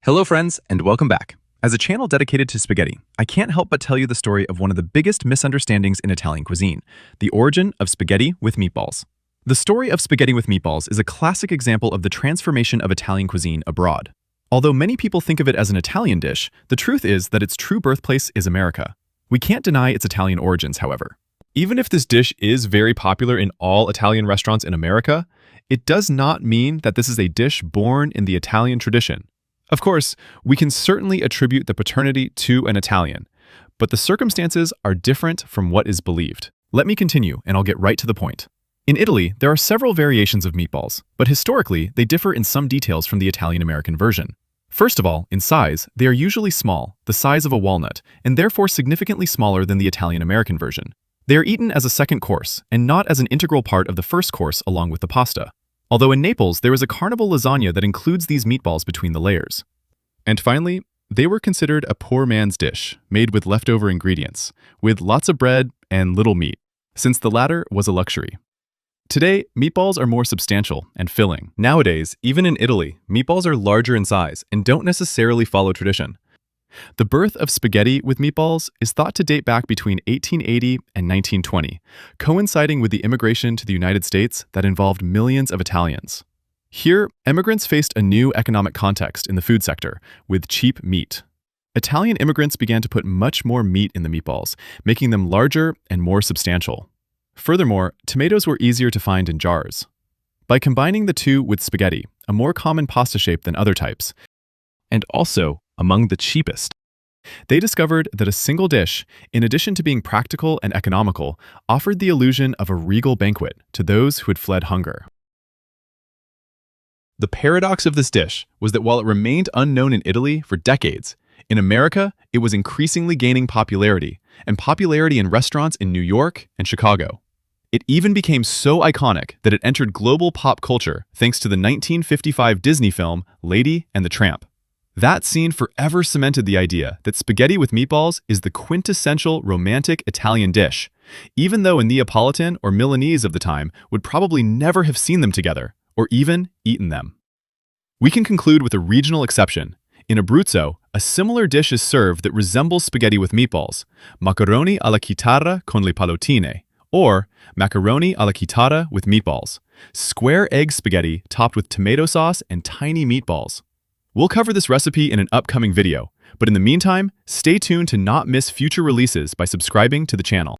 Hello friends, and welcome back. As a channel dedicated to spaghetti, I can't help but tell you the story of one of the biggest misunderstandings in Italian cuisine, the origin of spaghetti with meatballs. The story of spaghetti with meatballs is a classic example of the transformation of Italian cuisine abroad. Although many people think of it as an Italian dish, the truth is that its true birthplace is America. We can't deny its Italian origins, however. Even if this dish is very popular in all Italian restaurants in America, it does not mean that this is a dish born in the Italian tradition. Of course, we can certainly attribute the paternity to an Italian, but the circumstances are different from what is believed. Let me continue, and I'll get right to the point. In Italy, there are several variations of meatballs, but historically, they differ in some details from the Italian-American version. First of all, in size, they are usually small, the size of a walnut, and therefore significantly smaller than the Italian-American version. They are eaten as a second course, and not as an integral part of the first course along with the pasta. Although in Naples, there is a carnival lasagna that includes these meatballs between the layers. And finally, they were considered a poor man's dish, made with leftover ingredients, with lots of bread and little meat, since the latter was a luxury. Today, meatballs are more substantial and filling. Nowadays, even in Italy, meatballs are larger in size and don't necessarily follow tradition. The birth of spaghetti with meatballs is thought to date back between 1880 and 1920, coinciding with the immigration to the United States that involved millions of Italians. Here, immigrants faced a new economic context in the food sector, with cheap meat. Italian immigrants began to put much more meat in the meatballs, making them larger and more substantial. Furthermore, tomatoes were easier to find in jars. By combining the two with spaghetti, a more common pasta shape than other types, and also among the cheapest, they discovered that a single dish, in addition to being practical and economical, offered the illusion of a regal banquet to those who had fled hunger. The paradox of this dish was that while it remained unknown in Italy for decades, in America it was increasingly gaining popularity, and popularity in restaurants in New York and Chicago. It even became so iconic that it entered global pop culture thanks to the 1955 Disney film Lady and the Tramp. That scene forever cemented the idea that spaghetti with meatballs is the quintessential romantic Italian dish, even though a Neapolitan or Milanese of the time would probably never have seen them together, or even eaten them. We can conclude with a regional exception. In Abruzzo, a similar dish is served that resembles spaghetti with meatballs, macaroni alla chitarra con le pallottine, or macaroni alla chitarra with meatballs, square egg spaghetti topped with tomato sauce and tiny meatballs. We'll cover this recipe in an upcoming video, but in the meantime, stay tuned to not miss future releases by subscribing to the channel.